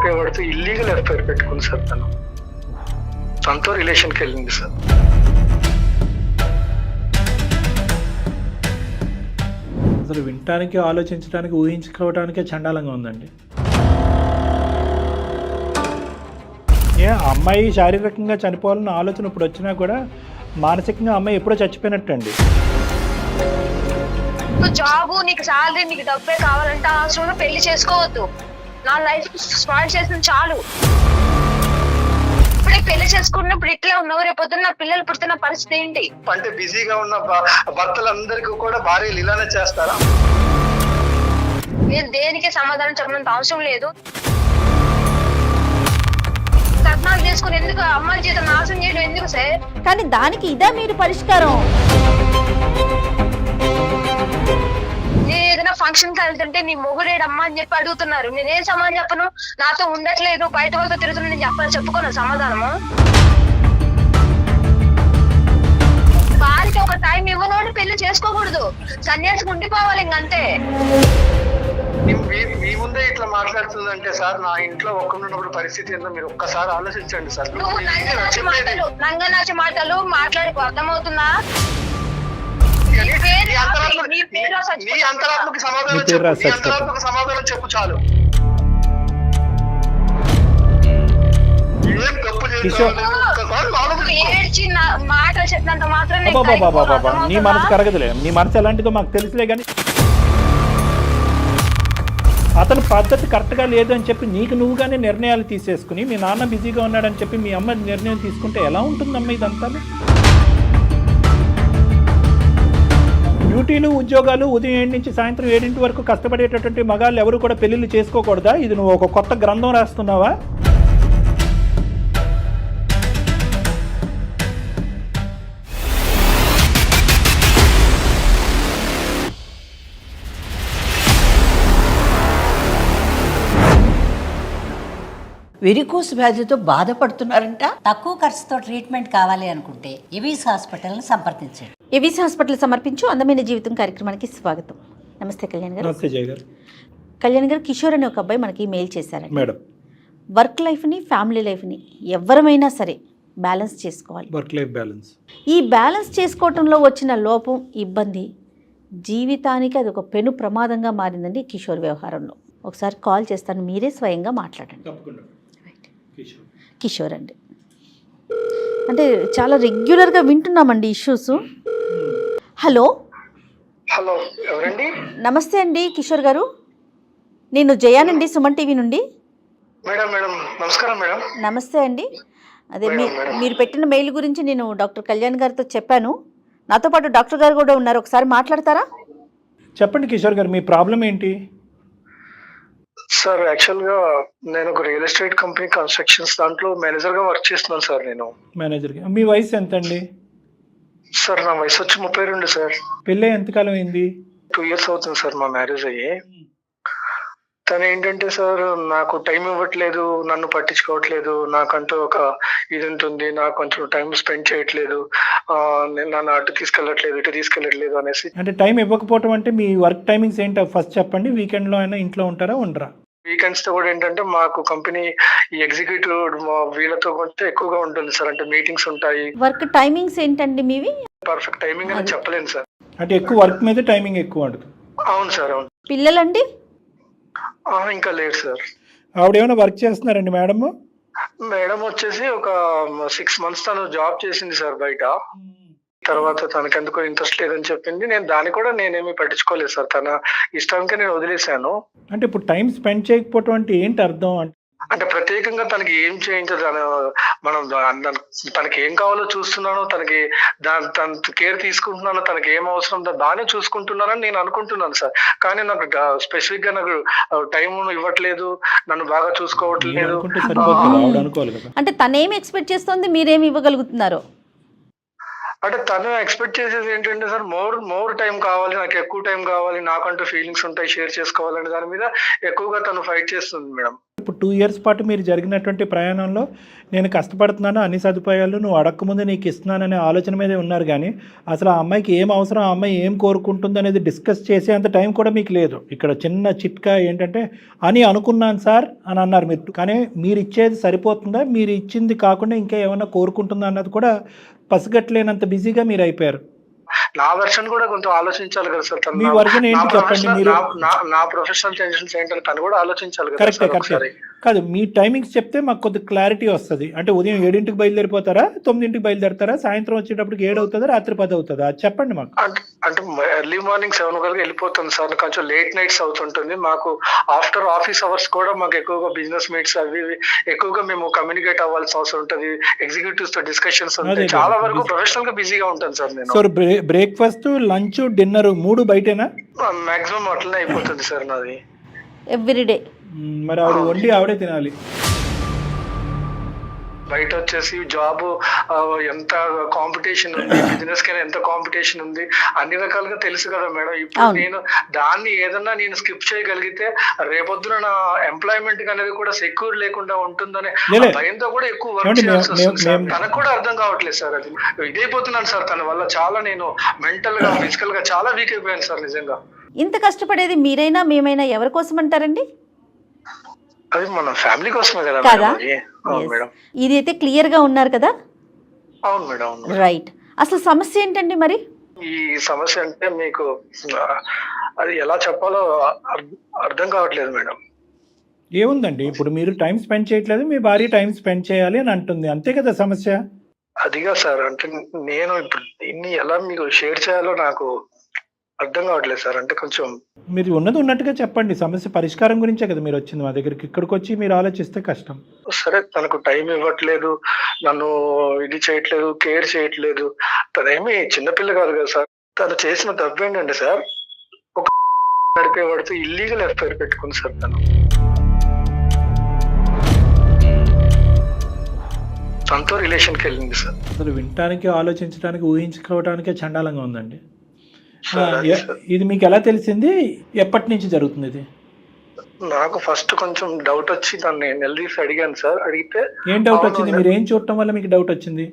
ఉపయోగపడుతూ illegal FIR పెట్టుకుంది sir. తనతో రిలేషన్కి వెళ్ళింది సార్. అసలు వినటానికి, ఆలోచించడానికి, ఊహించుకోవడానికే చండాలంగా ఉందండి. అమ్మాయి శారీరకంగా చనిపోవాలన్న ఆలోచన ఇప్పుడు వచ్చినా కూడా మానసికంగా అమ్మాయి ఎప్పుడో చచ్చిపోయినట్టండి. జాబ్, నీకు శాలరీ, నీకు డబ్బే కావాలంటే అవసరం పెళ్లి చేసుకోవద్దు. నా లైఫ్ స్పాయిల్ చేసిన చాలు. ఇప్పుడే పెళ్లి చేసుకున్నప్పుడు ఇట్లా ఉన్నావు, రేపొద్దున నా పిల్లలు పుట్టిన పరిస్థితి ఏంటి? అంటే బిజీగా ఉన్న భర్తలందరికీ కూడా భార్యలు ఇలానే చేస్తారా? నేను దేనికి సమాధానం చెప్పినంత అవసరం లేదు. కట్నాలు తీసుకుని ఎందుకు అమ్మాయిల జీవితం నాశనం చేయడం ఎందుకు సార్? కానీ దానికి ఇదే మీరు పరిష్కారం. నేను ఏదైనా ఫంక్షన్ కి వెళ్తుంటే నీ మొగుడేడమ్మా అని చెప్పి అడుగుతున్నారు. నేనేం సమాధానం చెప్పను? నాతో ఉండట్లేదు, బయట వాళ్ళతో తిరుగుతున్నా, నేను చెప్పుకోను సమాధానము. వారికి ఒక టైం ఇవ్వనోడు పెళ్లి చేసుకోకూడదు, సన్యాసికి ఉండిపోవాలి ఇంకంతే. మీ ముందే ఇట్లా మాట్లాడుతుందంటే సార్, నా ఇంట్లో ఒక్కడున్నప్పుడు పరిస్థితి ఏంటో మీరు ఒక్కసారి ఆలోచించండి సార్. నువ్వు నంగనాచి మాటలు మాట్లాడుకో, అర్థమవుతుందా? నీ అంతరాత్మకి సమాధానం చెప్పు చాలు. ఏం తప్పు ఏడ్చి మాటలు చెప్పినంత మాత్రం నీ మనసు కరగదులే. నీ మనసు ఎలాంటిదో మాకు తెలుసులే. కానీ అతని పద్ధతి కరెక్ట్గా లేదు అని చెప్పి నీకు నువ్వుగానే నిర్ణయాలు తీసేసుకుని, మీ నాన్న బిజీగా ఉన్నాడని చెప్పి మీ అమ్మ నిర్ణయం తీసుకుంటే ఎలా ఉంటుందమ్మా ఇదంతా? డ్యూటీలు, ఉద్యోగాలు, ఉదయం 7 నుంచి సాయంత్రం 7 వరకు కష్టపడేటటువంటి మగాళ్ళు ఎవరు కూడా పెళ్ళిళ్ళు చేసుకోకూడదా? ఇది నువ్వు ఒక కొత్త గ్రంథం రాస్తున్నావా? వెరికోస్ వ్యాధితో బాధపడుతున్నారంట. తక్కువ ఖర్చుతో ట్రీట్మెంట్ కావాలి అనుకుంటే ఎవిస్ హాస్పిటల్ని సంప్రదించండి. ఎవిస్ హాస్పిటల్ సమర్పించు అందమైన జీవితం కార్యక్రమానికి స్వాగతం. నమస్తే కళ్యాణ్ గారు. నమస్తే జయ గారు. కళ్యాణ్ గారు, కిషోర్ అనే ఒక అబ్బాయి మనకి మెయిల్ చేశారండి. మేడం, వర్క్ లైఫ్ని, ఫ్యామిలీ లైఫ్ని ఎవరమైనా సరే బ్యాలెన్స్ చేసుకోవాలి. Work life balance. ఈ బ్యాలెన్స్ చేసుకోవటంలో వచ్చిన లోపం, ఇబ్బంది జీవితానికి అది ఒక పెను ప్రమాదంగా మారిందండి కిషోర్ వ్యవహారంలో. ఒకసారి కాల్ చేస్తాను, మీరే స్వయంగా మాట్లాడండి. తప్పకుండా. కిషోర్ అండి, అంటే చాలా రెగ్యులర్గా వింటున్నామండి ఇష్యూస్. హలో హలో, ఎవరండి? నమస్తే అండి కిషోర్ గారు, నేను జయానండి, సుమన్ టీవీ నుండి. మేడం మేడం నమస్కారం మేడం. నమస్తే అండి. అదే మీరు పెట్టిన మెయిల్ గురించి నేను డాక్టర్ కళ్యాణ్ గారితో చెప్పాను. నాతో పాటు డాక్టర్ గారు కూడా ఉన్నారు, ఒకసారి మాట్లాడతారా? చెప్పండి కిషోర్ గారు, మీ ప్రాబ్లం ఏంటి? సార్, యాక్చువల్గా నేను ఒక రియల్ ఎస్టేట్ కంపెనీ కన్స్ట్రక్షన్స్ దాంట్లో మేనేజర్గా వర్క్ చేస్తున్నాను సార్. నేను మేనేజర్గా. మీ వయసు ఎంత అండి? సార్, నా వయసు వచ్చి 32 సార్. పెళ్ళి ఎంతకాలం అయింది? 2 years అవుతుంది సార్ మా మ్యారేజ్ అయ్యి. తను ఏంటంటే సార్, నాకు టైం ఇవ్వట్లేదు, నన్ను పట్టించుకోవట్లేదు, నాకంటూ ఒక ఇది ఉంటుంది, నాకు కొంచెం టైం స్పెండ్ చేయట్లేదు, నన్ను అటు తీసుకెళ్ళట్లేదు, ఇటు తీసుకెళ్ళట్లేదు అనేసి. అంటే టైం ఇవ్వకపోవటం అంటే మీ వర్క్ టైమింగ్స్ ఏంటో ఫస్ట్ చెప్పండి. వీకెండ్లో అయినా ఇంట్లో ఉంటారా, ఉండరా? వీకెండ్స్ తో కూడా ఏంటంటే మాకు కంపెనీ ఈ ఎగ్జిక్యూటివ్ వీళ్ళతో కొంచెం ఎక్కువగా ఉంటుంది సార్. అంటే మీటింగ్స్ ఉంటాయి. వర్క్ టైమింగ్స్ ఏంటండి మీవి? పర్ఫెక్ట్ టైమింగ్ అని చెప్పలేను సార్. అంటే ఎక్కువ వర్క్ మీద టైమింగ్ ఎక్కువ ఉంటుంది. అవును సార్, అవును. పిల్లలండి? ఇంకా లేదు సార్. ఆవిడ ఏమైనా వర్క్ చేస్తున్నారండి మేడం? మేడం వచ్చేసి ఒక 6 months తను జాబ్ చేసింది సార్ బయట. తర్వాత తనకెందుకో ఇంట్రెస్ట్ లేదని చెప్పింది. నేనేమి పట్టించుకోలేదు సార్, తన ఇష్టంకే నేను వదిలేశాను. అంటే ఇప్పుడు టైం స్పెండ్ చేయకపోవటం అంటే ఏంటి అర్థం? అంటే ప్రత్యేకంగా తనకి ఏం చేయించదు, మనం తనకి ఏం కావాలో చూస్తున్నాను, తనకి తన కేర్ తీసుకుంటున్నాను, తనకి ఏం అవసరం బాగానే చూసుకుంటున్నానని నేను అనుకుంటున్నాను సార్. కానీ నాకు స్పెసిఫిక్ గా నాకు టైం ఇవ్వట్లేదు, నన్ను బాగా చూసుకోవట్లేదు. అంటే తనేమి ఎక్స్పెక్ట్ చేస్తుంది, మీరేమి ఇవ్వగలుగుతున్నారు? అంటే తను ఎక్స్పెక్ట్ చేసేది ఏంటంటే సార్ మోర్ టైం కావాలి, నాకు ఎక్కువ టైం కావాలి, నాకంటూ ఫీలింగ్స్ ఉంటాయి, షేర్ చేసుకోవాలనే దాని మీద ఎక్కువగా తను ఫైట్ చేస్తుంది మేడం. ఇప్పుడు 2 years పాటు మీరు జరిగినటువంటి ప్రయాణంలో నేను కష్టపడుతున్నాను, అన్ని సదుపాయాలు నువ్వు అడగకముందే నీకు ఇస్తున్నాననే ఆలోచన మీదే ఉన్నారు, కానీ అసలు ఆ అమ్మాయికి ఏం అవసరం, ఆ అమ్మాయి ఏం కోరుకుంటుంది అనేది డిస్కస్ చేసే అంత టైం కూడా మీకు లేదు. ఇక్కడ చిన్న చిట్కా ఏంటంటే అని అనుకున్నాను సార్ అని అన్నారు మీరు, కానీ మీరు ఇచ్చేది సరిపోతుందా, మీరు ఇచ్చింది కాకుండా ఇంకా ఏమైనా కోరుకుంటుందా అన్నది కూడా పసిగట్టలేనంత బిజీగా మీరు అయిపోయారు. నా వెర్షన్ కూడా కొంచెం ఆలోచించాలి కదా సార్. మీ వర్షన్ ఏంటి చెప్పండి. మీరు నా ప్రొఫెషనల్ టెన్షన్స్ ఏంటంటే తను కూడా ఆలోచించాలి కదా. కరెక్టే కాదు, మీ టైమింగ్స్ చెప్తే మాకు కొద్ది క్లారిటీ వస్తుంది. అంటే ఉదయం 7ంటికి బయలుదేరిపోతారా, 9ంటికి బయలుదేరతారా, సాయంత్రం వచ్చేటప్పటికి 7 అవుతుందా, రాత్రి 10 అవుతుందా, అది చెప్పండి మాకు. అంటే ఎర్లీ మార్నింగ్ 7 వరకు వెళ్ళిపోతుంది సార్, కొంచెం లేట్ నైట్స్ అవుతుంటుంది మాకు. ఆఫ్టర్ ఆఫీస్ అవర్స్ కూడా మాకు ఎక్కువగా బిజినెస్ మీట్స్ అవి ఎక్కువగా మేము కమ్యూనికేట్ అవ్వాల్సిన అవసరం ఉంటుంది, ఎగ్జిక్యూటివ్స్ తో డిస్కషన్స్ ఉంటాయి, చాలా వరకు ప్రొఫెషనల్ గా బిజీగా ఉంటాను సార్ నేను. సో బ్రేక్ఫాస్ట్, లంచ్, డిన్నర్ 3 బయటేనా? మాక్సిమం అట్లనే అయిపోతుంది సార్ నాది ఎవ్రీడే. మరి ఆవిడ వండి ఆవిడే తినాలి. బయట వచ్చేసి జాబ్ ఎంత కాంపిటీషన్ ఉంది, బిజినెస్ కైనా ఎంత కాంపిటీషన్ ఉంది, అన్ని రకాలుగా తెలుసు కదా మేడం. ఇప్పుడు నేను దాన్ని ఏదన్నా నేను స్కిప్ చేయగలిగితే రేపొద్దున నా ఎంప్లాయ్మెంట్ అనేది కూడా సెక్యూర్ లేకుండా ఉంటుందనే భయంతో కూడా ఎక్కువ వర్క్ చేయాల్సి వస్తుంది సార్. తనకు కూడా అర్థం కావట్లేదు సార్, అది ఇదైపోతున్నాను సార్ తన వల్ల. చాలా నేను మెంటల్ గా ఫిజికల్ గా చాలా వీక్ అయిపోయాను సార్ నిజంగా. ఇంత కష్టపడేది మీరైనా మేమైనా ఎవరి కోసం అంటారండి? అది మన ఫ్యామిలీ కోసమే కదా మేడం. ఇది అయితే క్లియర్ గా ఉన్నారు కదా? అవును మేడం. రైట్. అసలు సమస్య ఏంటండి మరి? ఈ సమస్య అంటే మీకు అది ఎలా చెప్పాలో అర్థం కావట్లేదు మేడం. ఏముందండి, ఇప్పుడు మీరు టైం స్పెండ్ చేయట్లేదు, మీ భార్య టైం స్పెండ్ చేయాలి అని అంటుంది, అంతే కదా సమస్య. అదిగా సార్, అంటే నేను ఇప్పుడు దీన్ని ఎలా మీకు షేర్ చేయాలో నాకు అర్థం కావట్లేదు సార్. అంటే కొంచెం మీరు ఉన్నది ఉన్నట్టుగా చెప్పండి. సమస్య పరిష్కారం గురించే కదా మీరు వచ్చింది మా దగ్గరికి. ఇక్కడికి వచ్చి మీరు ఆలోచిస్తే కష్టం. సరే, తనకు టైం ఇవ్వట్లేదు, నన్ను ఇది చేయట్లేదు, కేర్ చేయట్లేదు. తనేమి చిన్నపిల్ల కాదు కదా సార్. తను చేసిన తప్పు ఏంటంటే సార్, ఒక నడిపేవాడితో ఇల్లీగల్ ఎఫ్ఐఆర్ పెట్టుకుంది సార్. తనతో రిలేషన్కి వెళ్ళింది సార్. అసలు వినటానికి, ఆలోచించడానికి, ఊహించుకోవడానికే చండాలంగా ఉందండి. ఇది మీకు ఎలా తెలిసింది, ఎప్పటి నుంచి జరుగుతుంది ఇది? నాకు ఫస్ట్ కొంచెం డౌట్ వచ్చి దాన్ని నిలదీసి అడిగాను సార్. అడిగితే ఏం డౌట్ వచ్చింది, మీరు ఏం చూడటం వల్ల మీకు డౌట్ వచ్చింది?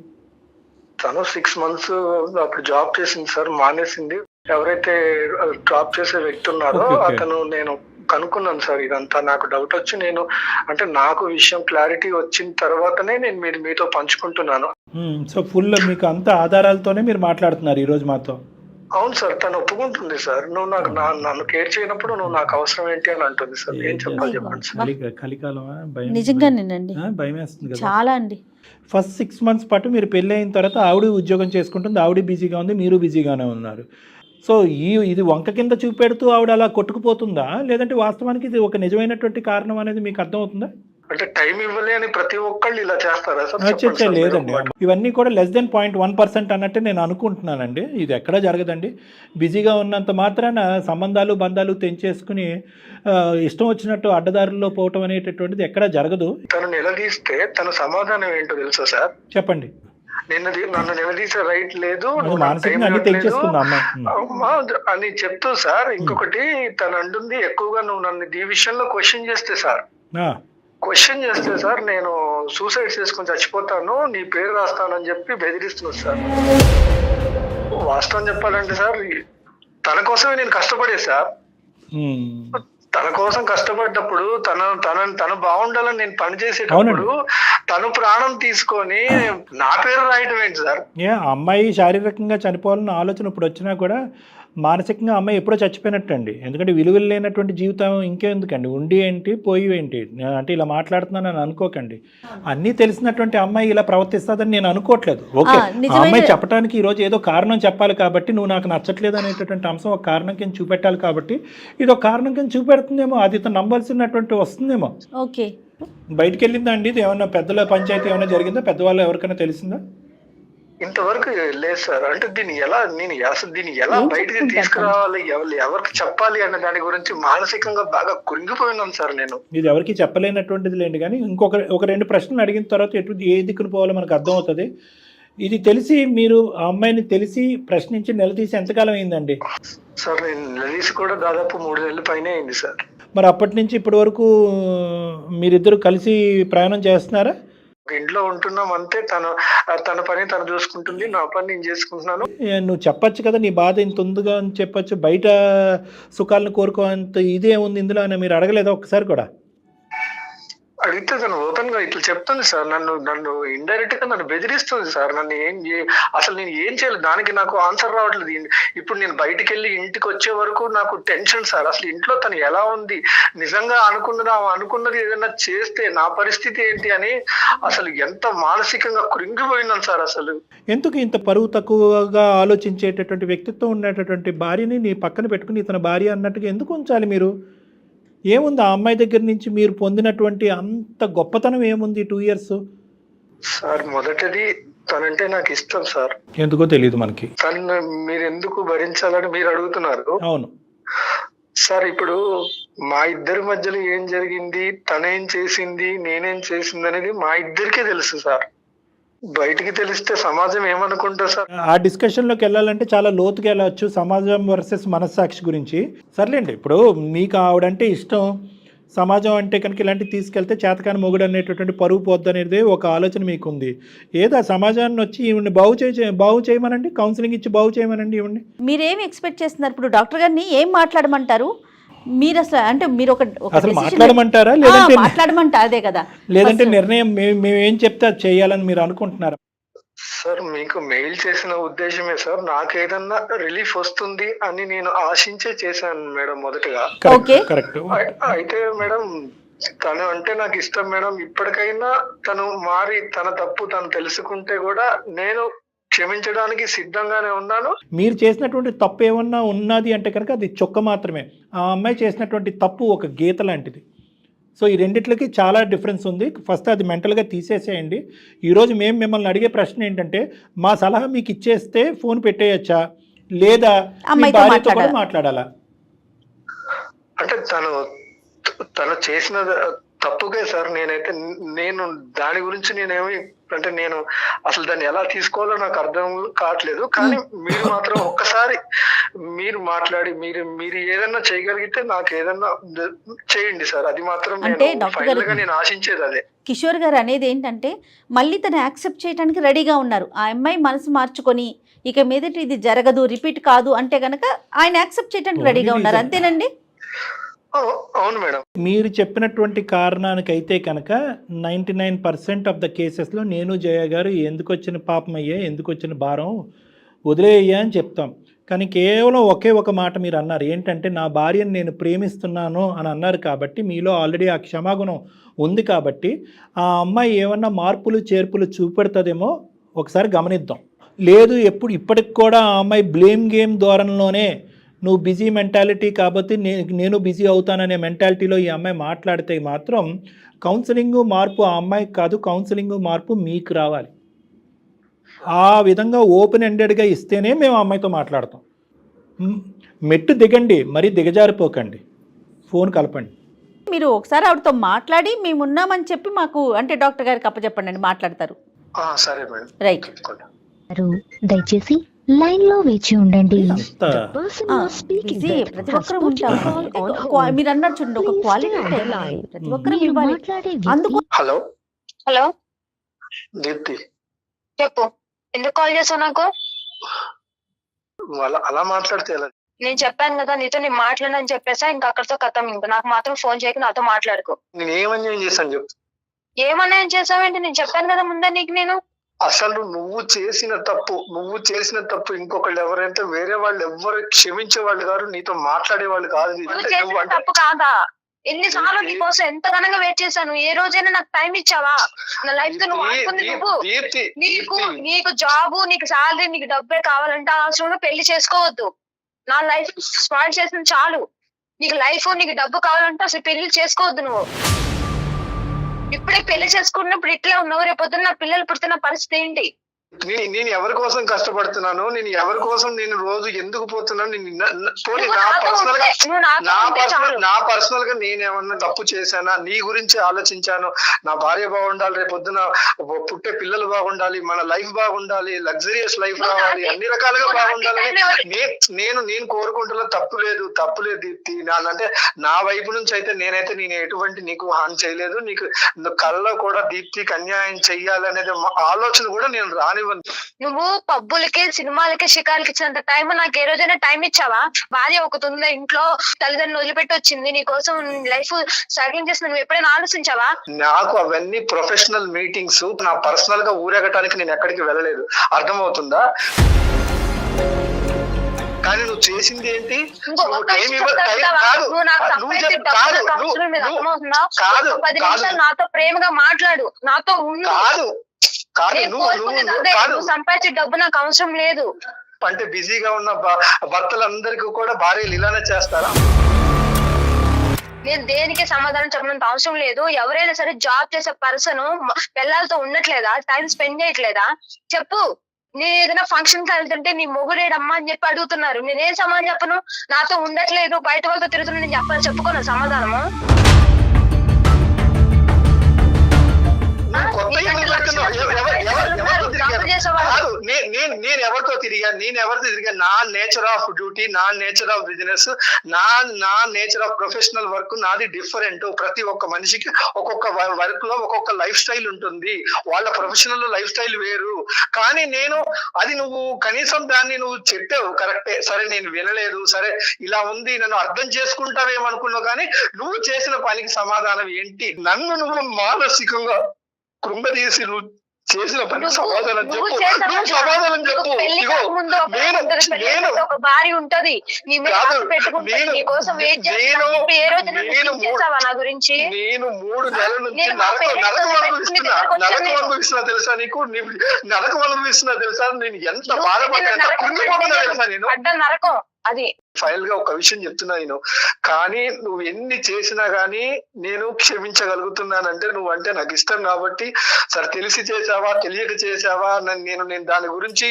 తను 6 months అప్పుడు జాబ్ చేసింది సార్, మానేసింది. ఎవరైతే జాబ్ చేసే వ్యక్తి ఉన్నారో అతను, నేను కనుక్కున్నాను సార్. ఇదంతా నాకు డౌట్ వచ్చి నేను, అంటే నాకు విషయం క్లారిటీ వచ్చిన తర్వాతనే నేను మీతో పంచుకుంటున్నాను. సో ఫుల్ మీకు అంత ఆధారాలతోనే మీరు మాట్లాడుతున్నారు ఈ రోజు మాతో? అవును సార్, తను ఒప్పుకుంటుంది సార్. నువ్వు నాకు నన్ను కేర్ చేయనప్పుడు నువ్వు నాకు అవసరం ఏంటి అని అంటుంది సార్. ఏం చెప్పాలి చెప్పండి సార్. కలికాలమా? నిజంగానేనండి, భయం వేస్తుంది కదా చాలా అండి. ఫస్ట్ 6 months పాటు మీరు పెళ్ళి అయిన తర్వాత ఆవిడ ఉద్యోగం చేసుకుంటుంది, ఆవిడ బిజీగా ఉంది, మీరు బిజీగానే ఉన్నారు. సో ఇది వంక కింద చూపెడుతూ ఆవిడ అలా కొట్టుకుపోతుందా, లేదంటే వాస్తవానికి ఇది ఒక నిజమైనటువంటి కారణం అనేది మీకు అర్థమవుతుందా? అంటే టైం ఇవ్వలే అని ప్రతి ఒక్కళ్ళు ఇలా చేస్తారా సార్? లేదండి, ఇవన్నీ కూడా <1% అన్నట్టు నేను అనుకుంటున్నానండి. ఇది ఎక్కడా జరగదండి. బిజీగా ఉన్నంత మాత్రాన సంబంధాలు బంధాలు తెంచేసుకుని ఇష్టం వచ్చినట్టు అడ్డదారుల్లో పోవటం అనేటటువంటిది ఎక్కడా జరగదు. తను నిలదీస్తే తన సమాధానం ఏంటో తెలుసా సార్? చెప్పండి. నన్ను నిలదీసే రైట్ లేదు అని చెప్తూ సార్. ఇంకొకటి తను అంటుంది, ఎక్కువగా నువ్వు నన్ను ఈ విషయంలో క్వశ్చన్ చేస్తే సార్, నేను సూసైడ్ చేసుకుని చచ్చిపోతాను, నీ పేరు రాస్తానని చెప్పి బెదిరిస్తున్నాను సార్. వాస్తవం చెప్పాలంటే సార్, తన కోసమే నేను కష్టపడే సార్. తన కోసం కష్టపడ్డప్పుడు తను బాగుండాలని నేను పని చేసేటప్పుడు తను ప్రాణం తీసుకొని నా పేరు రాయటం ఏంటి సార్? అమ్మాయి శారీరకంగా చనిపోవాలన్న ఆలోచన ఇప్పుడు వచ్చినా కూడా మానసికంగా అమ్మాయి ఎప్పుడో చచ్చిపోయినట్టండి. ఎందుకంటే విలువలు లేనటువంటి జీవితం ఇంకెందుకండి, ఉండి ఏంటి పోయి ఏంటి. అంటే ఇలా మాట్లాడుతున్నానని అనుకోకండి. అన్నీ తెలిసినటువంటి అమ్మాయి ఇలా ప్రవర్తిస్తుందని నేను అనుకోవట్లేదు. ఓకే, అమ్మాయి చెప్పడానికి ఈరోజు ఏదో కారణం చెప్పాలి కాబట్టి, నువ్వు నాకు నచ్చట్లేదు అనేటటువంటి అంశం ఒక కారణం కింద చూపెట్టాలి కాబట్టి ఇది ఒక కారణం కింద చూపెడుతుందేమో, అది నమ్మాల్సినటువంటి వస్తుందేమో. ఓకే, బయటికి వెళ్ళిందా అండి ఇది? ఏమన్నా పెద్దల పంచాయతీ ఏమైనా జరిగిందా? పెద్దవాళ్ళు ఎవరికైనా తెలిసిందా? ఇంతవరకు లేదు సార్. అంటే దీన్ని ఎలా బయటికి తీసుకురావాలి, ఎవరికి చెప్పాలి అనే దాని గురించి మానసికంగా బాగా కృంగిపోయినాను సార్ నేను. ఇది ఎవరికి చెప్పలేనటువంటిది లేండి, కానీ ఒక 2 ప్రశ్నలు అడిగిన తర్వాత ఏ దిక్కును పోవాలో మనకు అర్థం అవుతుంది. ఇది తెలిసి మీరు ఆ అమ్మాయిని తెలిసి ప్రశ్నించి నిలదీసి ఎంతకాలం అయిందండి? సార్ నేను నిలదీసి కూడా దాదాపు 3 నెలల పైనే అయింది సార్. మరి అప్పటి నుంచి ఇప్పటి వరకు మీరిద్దరు కలిసి ప్రయాణం చేస్తున్నారా? ఒక ఇంట్లో ఉంటున్నాం అంతే. తన పని తను చూసుకుంటుంది, నా పని నేను చేసుకుంటున్నాను. నువ్వు చెప్పచ్చు కదా నీ బాధ ఇంత ఉందిగా అని చెప్పచ్చు. బయట సుఖాలను కోరుకోంత ఇదే ఉంది ఇందులో అని మీరు అడగలేదా ఒక్కసారి కూడా? అడిగితే తను ఓపెన్ గా ఇట్లా చెప్తుంది సార్. నన్ను ఇండైరెక్ట్ గా నన్ను బెదిరిస్తుంది సార్. అసలు నేను ఏం చేయాలి, దానికి నాకు ఆన్సర్ రావట్లేదు. ఇప్పుడు నేను బయటికి వెళ్ళి ఇంటికి వచ్చే వరకు నాకు టెన్షన్ సార్. అసలు ఇంట్లో తను ఎలా ఉంది, నిజంగా అనుకున్నది ఏదైనా చేస్తే నా పరిస్థితి ఏంటి అని అసలు ఎంత మానసికంగా కృంగిపోయినాను సార్. అసలు ఎందుకు ఇంత పరువు తక్కువగా ఆలోచించేటటువంటి వ్యక్తిత్వం ఉండేటటువంటి భార్యని నీ పక్కన పెట్టుకుని ఇతని భార్య అన్నట్టుగా ఎందుకు ఉంచాలి మీరు? ఏముంది ఆ అమ్మాయి దగ్గర నుంచి మీరు పొందినటువంటి అంత గొప్పతనం ఏముంది 2 years? సార్ మొదటిది తనంటే నాకు ఇష్టం సార్. ఎందుకో తెలియదు మనకి. తను మీరు ఎందుకు భరించాలని మీరు అడుగుతున్నారు. అవును సార్, ఇప్పుడు మా ఇద్దరి మధ్యలో ఏం జరిగింది, తనేం చేసింది, నేనేం చేసింది అనేది మా ఇద్దరికే తెలుసు సార్. బయటికి తెలిస్తే సమాజం ఏమనుకుంటా సార్? ఆ డిస్కషన్లోకి వెళ్ళాలంటే చాలా లోతుగా వెళ్ళవచ్చు, సమాజం వర్సెస్ మనస్సాక్షి గురించి. సర్లేండి, ఇప్పుడు మీకు ఆవిడంటే ఇష్టం, సమాజం అంటే కనుక ఇలాంటివి తీసుకెళ్తే చేతకాని మొగుడు అనేటటువంటి పరువు పోద్దు అనేది ఒక ఆలోచన మీకు ఉంది. ఏదో సమాజాన్ని వచ్చి ఈవిడ్ని బాగు చేయమనండి, కౌన్సిలింగ్ ఇచ్చి బాగు చేయమనండి ఈవిడ్ని. మీరేం ఎక్స్పెక్ట్ చేస్తున్నారు? ఇప్పుడు డాక్టర్ గారిని ఏం మాట్లాడమంటారు మీరు? అసలు అంటే మీరు అసలు మాట్లాడమంటారా లేదంటే మాట్లాడమంటారు? అదే కదా, లేదంటే నిర్ణయం మేము ఏం చెప్తే అది చేయాలని మీరు అనుకుంటున్నారా? సార్ మీకు మెయిల్ చేసిన ఉద్దేశమే సార్, నాకేదన్నా రిలీఫ్ వస్తుంది అని నేను ఆశించే చేశాను మేడం మొదటగా. కరెక్ట్. అయితే మేడం తను అంటే నాకు ఇష్టం మేడం. ఇప్పటికైనా తను మారి తన తప్పు తను తెలుసుకుంటే కూడా నేను క్షమించడానికి సిద్ధంగానే ఉన్నాను. మీరు చేసినటువంటి తప్పు ఏమన్నా ఉన్నది అంటే కనుక అది చొక్క మాత్రమే. ఆ అమ్మాయి చేసినటువంటి తప్పు ఒక గీత లాంటిది. సో ఈ రెండిట్లకి చాలా డిఫరెన్స్ ఉంది. ఫస్ట్ అది మెంటల్గా తీసేసేయండి. ఈరోజు మేము మిమ్మల్ని అడిగే ప్రశ్న ఏంటంటే, మా సలహా మీకు ఇచ్చేస్తే ఫోన్ పెట్టేయచ్చా లేదా భార్యతో కూడా మాట్లాడాలా? అంటే తను చేసిన తప్పుకే సార్. నేను దాని గురించి నేనేమి అంటే నేను అసలు దాన్ని ఎలా తీసుకోవాలో నాకు అర్థం కావట్లేదు. కానీ మీరు మాత్రం ఒక్కసారి మీరు మాట్లాడి మీరు ఏదన్నా చేయగలిగితే నాకు ఏదన్నా చేయండి సార్. అది మాత్రం నేను ఆశించేది అదే. కిషోర్ గారు అనేది ఏంటంటే, మళ్ళీ తను యాక్సెప్ట్ చేయడానికి రెడీగా ఉన్నారు. ఆ అమ్మాయి మనసు మార్చుకొని ఇక మీదట ఇది జరగదు, రిపీట్ కాదు అంటే కనుక ఆయన యాక్సెప్ట్ చేయడానికి రెడీగా ఉన్నారు. అంతేనండి? అవును మేడం. మీరు చెప్పినటువంటి కారణానికైతే కనుక 99% ఆఫ్ ద కేసెస్లో నేను జయ గారు ఎందుకు వచ్చిన పాపం అయ్యా, ఎందుకు వచ్చిన భారం వదిలేయ్యా అని చెప్తాం. కానీ కేవలం ఒకే ఒక మాట మీరు అన్నారు, ఏంటంటే నా భార్యను నేను ప్రేమిస్తున్నాను అని అన్నారు. కాబట్టి మీలో ఆల్రెడీ ఆ క్షమాగుణం ఉంది. కాబట్టి ఆ అమ్మాయి ఏమన్నా మార్పులు చేర్పులు చూపెడుతుందేమో ఒకసారి గమనిద్దాం. లేదు ఇప్పటికి కూడా ఆ అమ్మాయి బ్లేమ్ గేమ్ ధోరణిలోనే నువ్వు బిజీ మెంటాలిటీ కాబట్టి నేను బిజీ అవుతాననే మెంటాలిటీలో ఈ అమ్మాయి మాట్లాడితే మాత్రం కౌన్సిలింగ్ మార్పు ఆ అమ్మాయికి కాదు, కౌన్సిలింగ్ మార్పు మీకు రావాలి. ఆ విధంగా ఓపెన్ ఎండెడ్గా ఇస్తేనే మేము ఆ అమ్మాయితో మాట్లాడతాం. మెట్టు దిగండి, మరీ దిగజారిపోకండి, ఫోన్ కలపండి. మీరు ఒకసారి ఆవిడతో మాట్లాడి మేము ఉన్నామని చెప్పి మాకు అంటే డాక్టర్ గారికి అప్పచెప్పండి అండి, మాట్లాడతారు. సరే మేడం, రైట్. దయచేసి లైన్ లో వేచి ఉండండి. ప్రతి ఒక్కరు ఉంటారు. మీరు అన్నారు చూడండి, ఒక క్వాలిటీ ప్రతి ఒక్కరు ఇవ్వాలి. అందుకు హలో హలో దీప్తి, చెప్పు, ఎందుకు కాల్ చేసావు నాకు? అలా మాట్లాడితే ఎలా? నేను చెప్పాను కదా నీతో నేను మాట్లాడని చెప్పేసా, ఇంకా అక్కడితో కథం. ఇంకా నాకు మాత్రం ఫోన్ చేయక నాతో మాట్లాడుకో. నేను ఏమన్యాయం చేశాను చెప్పు. ఏమన్నా చేసావేంటి? నేను చెప్పాను కదా ముందే నీకు. నేను అసలు నువ్వు చేసిన తప్పు ఇంకొకళ్ళు ఎవరైతే వేరే వాళ్ళు ఎవ్వరు క్షమించే వాళ్ళు కాదు, నీతో మాట్లాడే వాళ్ళు కాదు. తప్పు కాదా? ఎన్నిసార్లు నీకోసం ఎంత ఘనంగా వెయిట్ చేశాను. ఏ రోజైనా నాకు టైం ఇచ్చావా? నా లైఫ్ తో నువ్వు ఆడుకుంది నువ్వు. నీకు జాబు, నీకు శాలరీ, నీకు డబ్బే కావాలంటే అవసరంలో పెళ్లి చేసుకోవద్దు. నా లైఫ్ స్పాయిల్ చేసింది చాలు. నీకు లైఫ్, నీకు డబ్బు కావాలంటే అసలు పెళ్లి చేసుకోవద్దు. నువ్వు ఇప్పుడే పెళ్లి చేసుకున్నప్పుడు ఇట్లా ఉన్నావు, రేపొద్దున నా పిల్లలు పుడుతున్న పరిస్థితి ఏంటి? నేను ఎవరి కోసం కష్టపడుతున్నాను, నేను ఎవరి కోసం నేను రోజు ఎందుకు పోతున్నాను, నా పర్సనల్ గా నేనేమన్నా తప్పు చేశానా, నీ గురించి ఆలోచించాను. నా భార్య బాగుండాలి, రేపు పొద్దున పుట్టే పిల్లలు బాగుండాలి, మన లైఫ్ బాగుండాలి, లగ్జరియస్ లైఫ్ రావాలి, అన్ని రకాలుగా బాగుండాలని నేను కోరుకుంటున్నా. తప్పు లేదు దీప్తి. అంటే నా వైపు నుంచి అయితే నేను ఎటువంటి నీకు హాని చేయలేదు. నీకు కళ్ళలో కూడా దీప్తికి అన్యాయం చెయ్యాలనేది ఆలోచన కూడా నేను రానివ్వను. నువ్వు పబ్బులకి, సినిమాలకి, షికార్లకి ఇచ్చినంత టైం నాకు ఏ రోజైనా టైం ఇచ్చావా? భార్య ఒకటి ఉందా ఇంట్లో, తల్లిదండ్రులు వదిలిపెట్టి వచ్చింది, నీ కోసం లైఫ్ స్ట్రగ్లింగ్ చేసిన నువ్వు ఎప్పుడైనా ఆలోచించావా? నాకు అవన్నీ ప్రొఫెషనల్ మీటింగ్స్. నా పర్సనల్ గా ఊరేగటానికి నేను ఎక్కడికి వెళ్ళలేదు, అర్థమవుతుందా? కానీ నువ్వు చేసింది ఏంటి? నాతో ప్రేమగా మాట్లాడు, నాతో సంపాదించే డబ్బు నాకు అవసరం లేదు. అంటే బిజీగా ఉన్న భర్తలందరికీ కూడా భార్యలు ఇలానే చేస్తారా? నేను దేనికి సమాధానం చెప్పినంత అవసరం లేదు. ఎవరైనా సరే జాబ్ చేసే పర్సన్ పిల్లలతో ఉండట్లేదా, టైం స్పెండ్ చేయట్లేదా? చెప్పు. నేను ఏదైనా ఫంక్షన్ కి వెళ్తుంటే నీ మొగుడేడమ్మా అని చెప్పి అడుగుతున్నారు, నేనేం సమాధానం చెప్పను? నాతో ఉండట్లేదు, బయట వాళ్ళతో తిరుగుతున్నా, నేను చెప్పుకోను సమాధానము. నేను ఎవరితో తిరిగా నా నేచర్ ఆఫ్ డ్యూటీ, నా నేచర్ ఆఫ్ బిజినెస్, నా నేచర్ ఆఫ్ ప్రొఫెషనల్ వర్క్ నాది డిఫరెంట్. ప్రతి ఒక్క మనిషికి ఒక్కొక్క వర్క్ లో ఒక్కొక్క లైఫ్ స్టైల్ ఉంటుంది, వాళ్ళ ప్రొఫెషనల్ లైఫ్ స్టైల్ వేరు. కానీ అది నువ్వు కనీసం దాన్ని నువ్వు చెప్పావు కరెక్టే, సరే నేను వినలేదు, సరే ఇలా ఉంది, నన్ను అర్థం చేసుకుంటావేమనుకున్నావు. కానీ నువ్వు చేసిన పనికి సమాధానం ఏంటి? నన్ను నువ్వు మానసికంగా కృంగదీసి నువ్వు చేసిన పని సమాధానం చెప్పు. సమాధానం చెప్పు. ఒక భార్య ఉంటది, నేను 3 నెలల నుంచి నరకం అనుభవిస్తున్నా తెలుసా నీకు? నరకం అనుభవిస్తున్నా తెలుసా? నేను ఎంత బాధపడ్డా, కృంగిపోతున్నా తెలుసా నేను? నరకం అది. ఫైనల్ గా ఒక విషయం చెప్తున్నా నేను, కానీ నువ్వు ఎన్ని చేసినా గానీ నేను క్షమించగలుగుతున్నానంటే నువ్వంటే నాకు ఇష్టం కాబట్టి. సరే తెలిసి చేసావా, తెలియక చేసావా, నేను దాని గురించి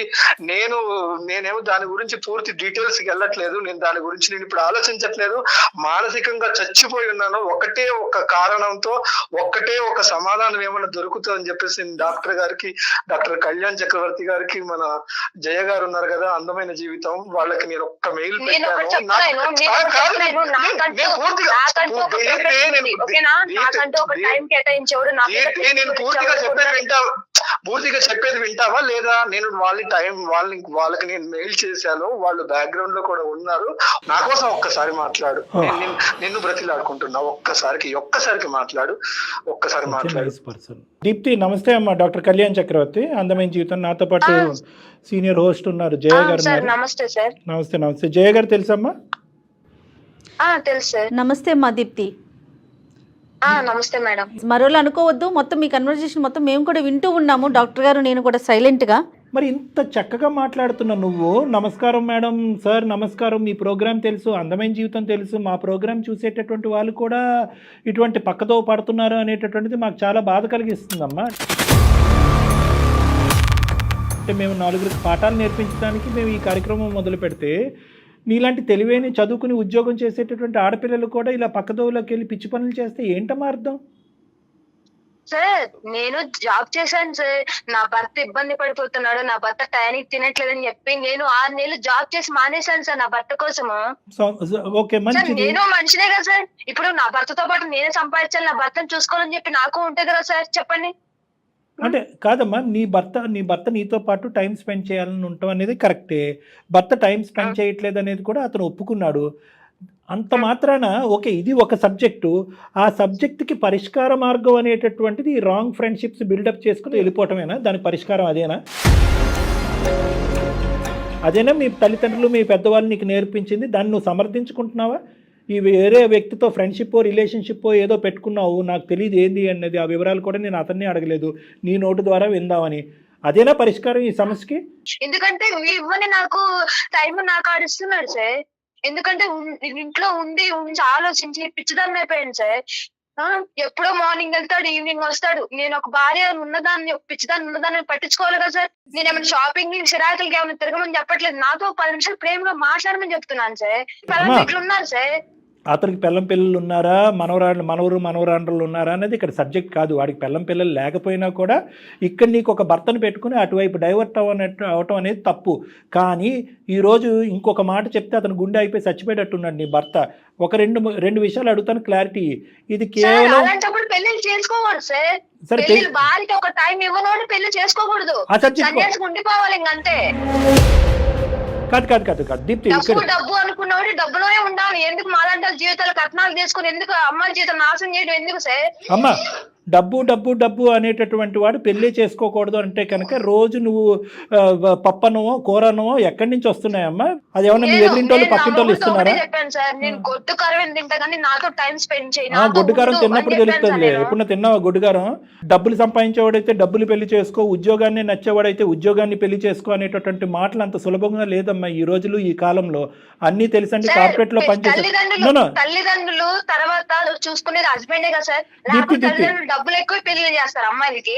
నేనేమో దాని గురించి పూర్తి డీటెయిల్స్ కి వెళ్ళట్లేదు. నేను దాని గురించి నేను ఇప్పుడు ఆలోచించట్లేదు. మానసికంగా చచ్చిపోయి ఉన్నాను. ఒకటే ఒక కారణంతో, ఒకటే ఒక సమాధానం ఏమైనా దొరుకుతుందని చెప్పేసి నేను డాక్టర్ కళ్యాణ్ చక్రవర్తి గారికి, మన జయ గారు ఉన్నారు కదా, అందమైన జీవితం, వాళ్ళకి నేను ఒక్క మెయిల్ పెట్టాను. పూర్తిగా చెప్పేది వింటావా లేదా? నేను వాళ్ళకి నేను మెయిల్ చేశాను, వాళ్ళు బ్యాక్గ్రౌండ్ లో కూడా ఉన్నారు. నా కోసం ఒక్కసారి మాట్లాడు, నిన్ను బ్రతిలాడుకుంటున్నా, ఒక్కసారికి మాట్లాడు. దీప్తి నమస్తే అమ్మా. డాక్టర్ కళ్యాణ్ చక్రవర్తి, అందమైన జీవితం. నాతో పాటు సీనియర్ హోస్ట్ ఉన్నారు, జయ గారు. నమస్తే సార్. నమస్తే. జయ గారు తెలుసమ్మా? తెలుసు సార్. నమస్తే అమ్మా దీప్తి. నమస్తే మేడం. మరోలా అనుకోవద్దు, మొత్తం మీ కన్వర్జేషన్ మొత్తం మేము కూడా వింటూ ఉన్నాము, డాక్టర్ గారు నేను కూడా సైలెంట్ గా. మరి ఇంత చక్కగా మాట్లాడుతున్నా నువ్వు. నమస్కారం మేడం, సార్ నమస్కారం, మీ ప్రోగ్రామ్ తెలుసు, అందమైన జీవితం తెలుసు, మా ప్రోగ్రామ్ చూసేటటువంటి వాళ్ళు కూడా ఇటువంటి పక్కతో పడుతున్నారు అనేటటువంటిది మాకు చాలా బాధ కలిగిస్తుందమ్మా. అంటే మేము 4 పాఠాలు నేర్పించడానికి మేము ఈ కార్యక్రమం మొదలు పెడితే, నీలాంటి తెలివైన చదువుకుని ఉద్యోగం చేసేటటువంటి ఆడపిల్లలు కూడా ఇలా పక్కదోవలోకి వెళ్ళి పిచ్చి పనులు చేస్తే ఏంటమ్మా అర్థం? సార్ నేను జాబ్ చేశాను సార్, నా భర్త ఇబ్బంది పడిపోతున్నాడు, నా భర్త టైంకి తినట్లేదని చెప్పి నేను 6 నెలలు జాబ్ చేసి మానేశాను సార్ నా భర్త కోసము. నేను మనిషినే కదా సార్, ఇప్పుడు నా భర్తతో పాటు నేనే సంపాదించాలి, నా భర్తను చూసుకోవాలని చెప్పి నాకు ఉంటుంది కదా సార్, చెప్పండి. అంటే కాదమ్మా, నీ భర్త నీతో పాటు టైం స్పెండ్ చేయాలని ఉంటాం అనేది కరెక్టే. భర్త టైం స్పెండ్ చేయట్లేదు అనేది కూడా అతను ఒప్పుకున్నాడు. అంత మాత్రాన ఓకే, ఇది ఒక సబ్జెక్టు, ఆ సబ్జెక్టుకి పరిష్కార మార్గం అనేటటువంటిది ఈ రాంగ్ ఫ్రెండ్షిప్స్ బిల్డప్ చేసుకుని వెళ్ళిపోవటమేనా దాని పరిష్కారం? అదేనా మీ తల్లిదండ్రులు, మీ పెద్దవాళ్ళు నీకు నేర్పించింది? దాన్ని నువ్వు సమర్థించుకుంటున్నావా? ఈ వేరే వ్యక్తితో ఫ్రెండ్షిప్ రిలేషన్షిప్ ఏదో పెట్టుకున్నావు, నాకు తెలియదు ఏంది అన్నది, ఆ వివరాలు కూడా నేను అతన్ని అడగలేదు, నీ నోటు ద్వారా విందామని. అదేనా పరిష్కారం ఈ సమస్యకి? ఎందుకంటే ఇవ్వని నాకు టైం నాకు ఆడిస్తున్నాడు సార్. ఎందుకంటే ఇంట్లో ఉండి ఆలోచించి పిచ్చిదాన్ని అయిపోయాను సార్. ఎప్పుడో మార్నింగ్ వెళ్తాడు, ఈవినింగ్ వస్తాడు. నేను ఒక భార్య ఉన్నదాన్ని, ఒక పిచ్చిదాన్ని ఉన్నదాన్ని పట్టించుకోవాలి కదా సార్. నేను ఏమైనా షాపింగ్ చిరాకులకి ఏమైనా తిరగమని చెప్పట్లేదు. నాతో 10 నిమిషాలు ప్రేమగా మాట్లాడమని చెప్తున్నాను సార్. ఇట్లా ఉన్నారు సార్. అతనికి పిల్లం పిల్లలు ఉన్నారా, మనవరాండ్రులు ఉన్నారా అనేది ఇక్కడ సబ్జెక్ట్ కాదు. వాడికి పిల్లం పిల్లలు లేకపోయినా కూడా ఇక్కడ నీకు ఒక భర్తను పెట్టుకుని అటువైపు డైవర్ట్ అవటం అనేది తప్పు. కానీ ఈరోజు ఇంకొక మాట చెప్తే అతను గుండె అయిపోయి చచ్చిపోయేటట్టున్నాడు నీ భర్త. ఒక రెండు విషయాలు అడుగుతాను, క్లారిటీ. ఇది కేవలం అలాంటప్పుడు పెళ్లి చేసుకోకూడదు సార్. సరే, భార్యకి ఒక టైం ఇవ్వనోడు పెళ్లి చేసుకోకూడదు, సన్యాసికి ఉండిపోవాలి ఇంకంతే. కాదు దీప్తి, డబ్బు అనుకున్నవాడు డబ్బులోనే ఉండాలి. ఎందుకు మాలాంటి జీవితాలు కట్నాలు తీసుకుని ఎందుకు అమ్మాయి జీవితం నాశనం చేయడం ఎందుకు సార్? అమ్మా, డబ్బు అనేటటువంటి వాడు పెళ్లి చేసుకోకూడదు అంటే కనుక రోజు నువ్వు పప్పనమో కూరనమో ఎక్కడి నుంచి వస్తున్నాయమ్మా? అది ఏమన్నా మీ ఎదురింటోళ్ళు పక్కింటోళ్ళు ఇస్తున్నారా? గొడ్డుకారం తిన్నప్పుడు తెలుస్తుంది. ఎప్పుడు తిన్నావా గొడ్డుకారం? డబ్బులు సంపాదించేవాడైతే డబ్బులు పెళ్లి చేసుకో, ఉద్యోగాన్ని నచ్చేవాడైతే ఉద్యోగాన్ని పెళ్లి చేసుకో అనేటటువంటి మాటలు అంత సులభంగా లేదమ్మా ఈ రోజులు, ఈ కాలంలో. అన్ని తెలుసండి, కార్పొరేట్ లో పనిచేసే తల్లిదండ్రులు తర్వాత చూసుకునేది హస్బెండే కదా సార్. డబ్బులు ఎక్కువ పెళ్లి చేస్తారు అమ్మాయిలకి.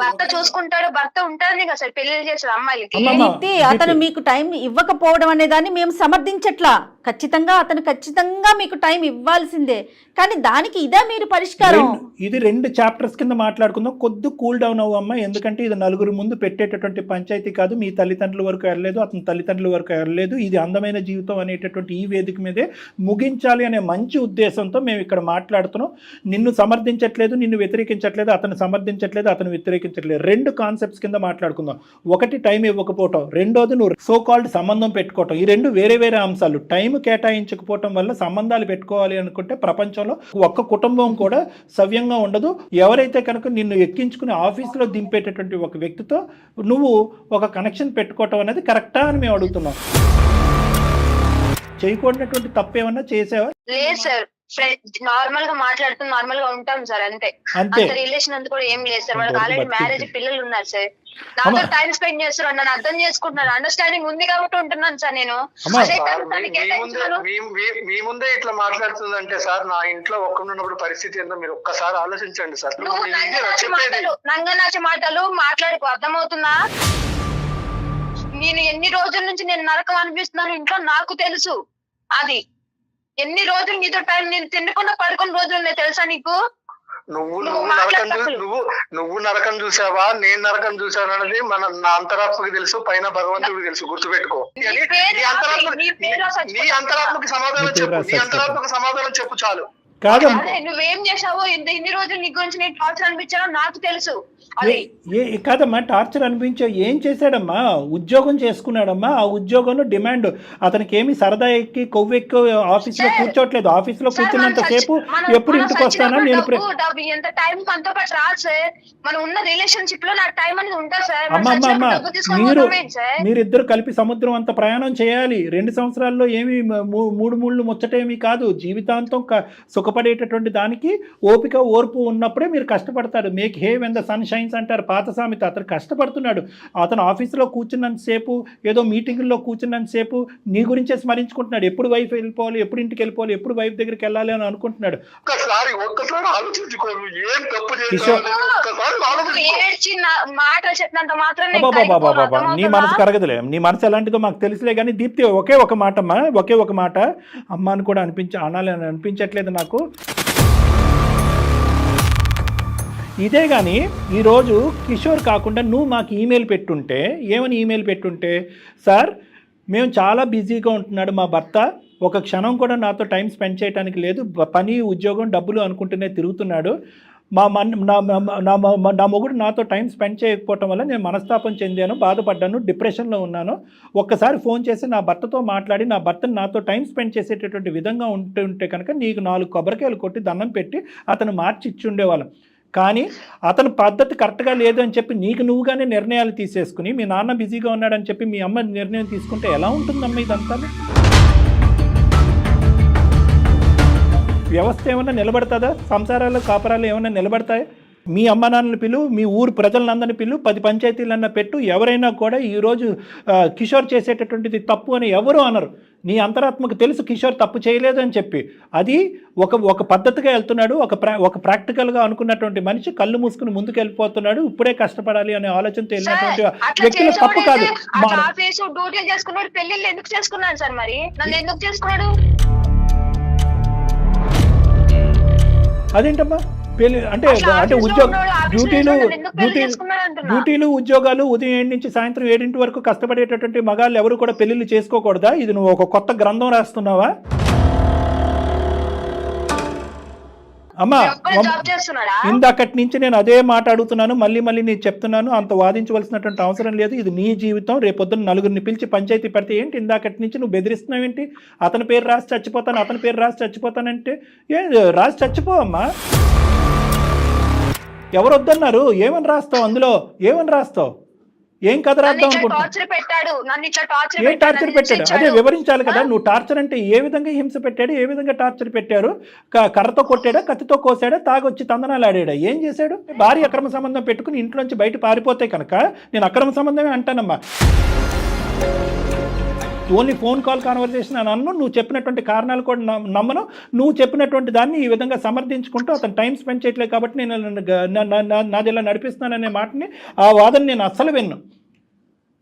భర్త చూసుకుంటాడు, భర్త ఉంటాడని కదా సార్ పెళ్లి చేస్తారు అమ్మాయిలకి. అతను మీకు టైం ఇవ్వకపోవడం అనే దాన్ని మేము సమర్థించట్లా. ఖచ్చితంగా మీకు టైం ఇవ్వాల్సిందే. కానీ దానికి ఇదే మీరు పరిష్కారం? ఇది 2 చాప్టర్స్ కింద మాట్లాడుకుందాం. కొద్ది కూల్ డౌన్ అవ్వమ్మా. ఎందుకంటే ఇది నలుగురు ముందు పెట్టేటటువంటి పంచాయతీ కాదు. మీ తల్లిదండ్రుల వరకు వెళ్ళలేదు, అతని తల్లిదండ్రుల వరకు వెళ్ళలేదు. ఇది అందమైన జీవితం అనేటటువంటి ఈ వేదిక మీదే ముగించాలి అనే మంచి ఉద్దేశంతో మేము ఇక్కడ మాట్లాడుతున్నాం. నిన్ను సమర్థించట్లేదు, నిన్ను వ్యతిరేకించట్లేదు, అతను సమర్థించట్లేదు, అతను వ్యతిరేకించట్లేదు. 2 కాన్సెప్ట్స్ కింద మాట్లాడుకుందాం. ఒకటి టైం ఇవ్వకపోవటం, రెండోది నువ్వు సో కాల్డ్ సంబంధం పెట్టుకోవటం. ఈ 2 వేరే అంశాలు. టైం కేటాయించకపోవటం వల్ల సంబంధాలు పెట్టుకోవాలి అనుకుంటే ప్రపంచంలో ఒక్క కుటుంబం కూడా సవ్యంగా ఉండదు. ఎవరైతే కనుక నిన్ను ఎక్కించుకుని ఆఫీస్లో దింపేటటువంటి ఒక వ్యక్తితో నువ్వు ఒక కనెక్షన్ పెట్టుకోవటం అనేది కరెక్టా అని మేము అడుగుతున్నాం. చేయకూడనటువంటి తప్పు ఏమన్నా చేసావా? లేదు సార్, నార్మల్ గా మాట్లాడుతూ నార్మల్ గా ఉంటాం సార్, అంతే. అంత రిలేషన్ అంతా కూడా ఏం లేదు సార్. వాళ్ళకి ఆల్రెడీ మ్యారేజ్, పిల్లలు ఉన్నారు సార్. నాతో టైం స్పెండ్ చేస్తున్నారు, నన్ను అర్థం చేసుకుంటున్నారు, అండర్స్టాండింగ్ ఉంది కాబట్టి ఉంటున్నాను సార్ నేను. మీ ముందే ఇట్లా మాట్లాడుతుందంటే సార్, నా ఇంట్లో ఒక్కడున్నప్పుడు పరిస్థితి ఏంటో మీరు ఒక్కసారి ఆలోచించండి సార్. నంగనాచి మాటలు మాట్లాడుకో, అర్థమవుతుందా? నేను ఎన్ని రోజుల నుంచి నేను నరకం అనిపిస్తున్నాను ఇంట్లో నాకు తెలుసు. అది ఎన్ని రోజులు నీతో టైం నేను తినకుండా పడుకున్న రోజులు నేను తెలుసా నీకు? నువ్వు నరకం చూసావా, నేను నరకం చూసాను అనేది నా అంతరాత్మకి తెలుసు, పైన భగవంతుడికి తెలుసు. గుర్తుపెట్టుకో. నీ అంతరాత్మకి సమాధానం చెప్పు చాలు. నువ్వేం చేసావో ఇన్ని రోజులు నీ గురించి నేను టార్చర్ అనిపించానో నాకు తెలుసు. కాదమ్మా, టార్చర్ అనిపించే ఏం చేశాడమ్మా? ఉద్యోగం చేసుకున్నాడమ్మా. ఆ ఉద్యోగంలో డిమాండ్ అతనికి ఏమి సరదా ఎక్కి కొవ్వెక్కి ఆఫీస్ లో కూర్చోట్లేదు. ఆఫీస్ లో కూర్చున్నంత సేపు ఎప్పుడు ఇంటికి వస్తానా నేను? ఎంత టైం మనతో పాటు రాదు సార్. మనం ఉన్న రిలేషన్షిప్ లో నాకు టైం అనేది ఉంటుంది సార్. మీరిద్దరు కలిపి సముద్రం అంత ప్రయాణం చేయాలి. 2 సంవత్సరాల్లో ఏమి మూడు ముచ్చటేమీ కాదు. జీవితాంతం సుఖపడేటటువంటి దానికి ఓపిక ఓర్పు ఉన్నప్పుడే మీరు కష్టపడతారు. Make hay when the sun shines అంటారు పాత సామెత. అతను కష్టపడుతున్నాడు. అతను ఆఫీసులో కూర్చున్నంతసేపు, ఏదో మీటింగుల్లో కూర్చున్నంతసేపు నీ గురించే స్మరించుకుంటున్నాడు. ఎప్పుడు వైఫ్ వెళ్ళిపోవాలి, ఎప్పుడు ఇంటికి వెళ్ళిపోవాలి, ఎప్పుడు వైఫ్ దగ్గరికి వెళ్ళాలి అని అనుకుంటున్నాడు. నీ మనసు కరగదులే. నీ మనసు ఎలాంటిదో మాకు తెలుసులే. కానీ దీప్తి, ఒకే ఒక మాట అమ్మ అని కూడా అనాలని అనిపించట్లేదు నాకు. ఇదే కానీ ఈరోజు కిషోర్ కాకుండా నువ్వు మాకు ఈమెయిల్ పెట్టుంటే, ఏమని ఈమెయిల్ పెట్టుంటే, సార్ మేము చాలా బిజీగా ఉంటున్నాడు మా భర్త, ఒక క్షణం కూడా నాతో టైం స్పెండ్ చేయడానికి లేదు, పని ఉద్యోగం డబ్బులు అనుకుంటూనే తిరుగుతున్నాడు, నా మొగుడు నాతో టైం స్పెండ్ చేయకపోవటం వల్ల నేను మనస్తాపం చెందాను, బాధపడ్డాను, డిప్రెషన్లో ఉన్నాను. ఒక్కసారి ఫోన్ చేసి నా భర్తతో మాట్లాడి నా భర్తను నాతో టైం స్పెండ్ చేసేటటువంటి విధంగా ఉంటే కనుక నీకు 4 కొబ్బరికాయలు కొట్టి దండం పెట్టి అతను మార్చి ఇచ్చి ఉండేవాళ్ళం. కానీ అతని పద్ధతి కరెక్ట్గా లేదు అని చెప్పి నీకు నువ్వుగానే నిర్ణయాలు తీసేసుకుని, మీ నాన్న బిజీగా ఉన్నాడని చెప్పి మీ అమ్మ నిర్ణయం తీసుకుంటే ఎలా ఉంటుందమ్మా ఇదంతా? వ్యవస్థ ఏమన్నా నిలబడుతుందా? సంసారాలు కాపురాలు ఏమన్నా నిలబడతాయి? మీ అమ్మ నాన్నని పిలు, మీ ఊరు ప్రజలందరినీ పిలు, 10 పంచాయతీలన్నా పెట్టు, ఎవరైనా కూడా ఈరోజు కిషోర్ చేసేటటువంటిది తప్పు అని ఎవరు అనరు. నీ అంతరాత్మకు తెలుసు కిషోర్ తప్పు చేయలేదు అని చెప్పి. అది ఒక పద్ధతిగా వెళ్తున్నాడు, ఒక ప్రాక్టికల్గా అనుకున్నటువంటి మనిషి కళ్ళు మూసుకుని ముందుకు వెళ్ళిపోతున్నాడు. ఇప్పుడే కష్టపడాలి అనే ఆలోచనతో వెళ్ళినటువంటి వ్యక్తులు తప్పు కాదు. డ్యూటీలు చేసుకున్నాడు, పెళ్లిళ్ళు ఎందుకు చేసుకున్నాడు సార్? మరి నన్ను ఎందుకు చేసుకున్నాడు? అదేంటమ్మా పెళ్లి అంటే డ్యూటీలు ఉద్యోగాలు ఉదయం 7 నుంచి సాయంత్రం 7 వరకు కష్టపడేటటువంటి మగాళ్ళు ఎవరు కూడా పెళ్లిళ్ళు చేసుకోకూడదా? ఇది నువ్వు ఒక కొత్త గ్రంథం రాస్తున్నావా? అమ్మా ఇందాకటి నుంచి నేను అదే మాట అడుగుతున్నాను, మళ్ళీ నేను చెప్తున్నాను, అంత వాదించవలసినటువంటి అవసరం లేదు. ఇది నీ జీవితం. రేపొద్దున నలుగురిని పిలిచి పంచాయతీ పెడితే ఏంటి? ఇందాకటి నుంచి నువ్వు బెదిరిస్తున్నావు ఏంటి? అతని పేరు రాసి చచ్చిపోతాను, అతని పేరు రాసి చచ్చిపోతానంటే రాసి చచ్చిపోవమ్మా. ఎవరు వద్దన్నారు? ఏమని రాస్తావు అందులో? ఏమని రాస్తావు? ఏం కథ రాద్దాం అనుకుంటున్నావు? ఏం టార్చర్ పెట్టాడు? అదే వివరించాలి కదా. నువ్వు టార్చర్ అంటే ఏ విధంగా హింస పెట్టాడు, ఏ విధంగా టార్చర్ పెట్టారు? కర్రతో కొట్టాడా, కత్తితో కోసాడా, తాగొచ్చి తందనాలు ఆడాడా, ఏం చేశాడు? భార్య అక్రమ సంబంధం పెట్టుకుని ఇంట్లోంచి బయట పారిపోతే కనుక నేను అక్రమ సంబంధమే అంటానమ్మా. ఓన్లీ ఫోన్ కాల్ కాన్వర్సేషన్ అని అన్ను. నువ్వు చెప్పినటువంటి కారణాలు కూడా నమ్మను. నువ్వు చెప్పినటువంటి దాన్ని ఈ విధంగా సమర్థించుకుంటూ అతను టైం స్పెండ్ చేయట్లేదు కాబట్టి నేను నాది ఇలా నడిపిస్తున్నాననే మాటని, ఆ వాదన నేను అస్సలు విన్ను.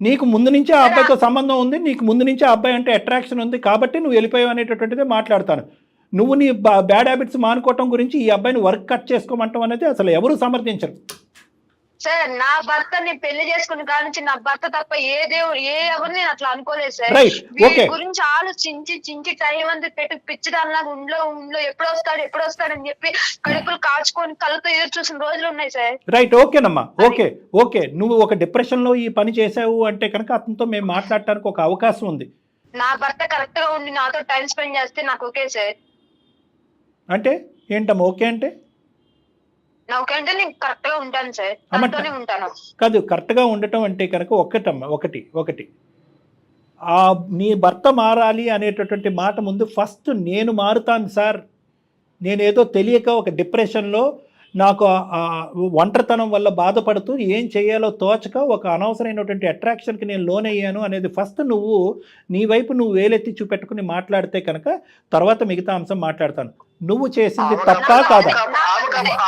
నీకు ముందు నుంచే ఆ అబ్బాయితో సంబంధం ఉంది, నీకు ముందు నుంచే ఆ అబ్బాయి అంటే అట్రాక్షన్ ఉంది కాబట్టి నువ్వు వెళ్ళిపోయావు అనేటటువంటిదే మాట్లాడతాను. నువ్వు నీ బ్యాడ్ హ్యాబిట్స్ మానుకోవటం గురించి ఈ అబ్బాయిని వర్క్ కట్ చేసుకోమంటాం అనేది అసలు ఎవరు సమర్థించరు. సార్ నా భర్త నేను పెళ్లి చేసుకున్న కాడ నుంచి నా భర్త తప్ప ఎవరు నేను అట్లా అనుకోలేదు సార్. గురించి ఆలోచించి టైం అంతా పెట్టి పిచ్చిదానిలాగా ఉండ్లో ఎప్పుడు వస్తాడు అని చెప్పి కడుపులు కాచుకొని కళ్ళతో ఎదురు చూసిన రోజులు ఉన్నాయి సార్. రైట్, ఓకేనమ్మా, ఓకే. నువ్వు ఒక డిప్రెషన్ లో ఈ పని చేసావు అంటే కనుక అతనితో మేము మాట్లాడటానికి ఒక అవకాశం ఉంది. నా భర్త కరెక్ట్ గా ఉండి నాతో టైం స్పెండ్ చేస్తే నాకు ఓకే సార్. అంటే ఏంటమ్మా ఓకే అంటే? నేను కరెక్ట్ గా ఉంటాను సార్, ఉంటాను. కాదు, కరెక్ట్ గా ఉండటం అంటే కనుక ఒకటి నీ భర్త మారాలి అనేటటువంటి మాట ముందు ఫస్ట్ నేను మారుతాను సార్, నేనేదో తెలియక ఒక డిప్రెషన్లో నాకు ఒంటరితనం వల్ల బాధపడుతూ ఏం చేయాలో తోచక ఒక అనవసరమైనటువంటి అట్రాక్షన్కి నేను లోన్ అయ్యాను అనేది ఫస్ట్ నువ్వు నీ వైపు నువ్వు వేలెత్తి చూపెట్టుకుని మాట్లాడితే కనుక తర్వాత మిగతా అంశం మాట్లాడతాను. నువ్వు చేసింది తప్పా కాదా?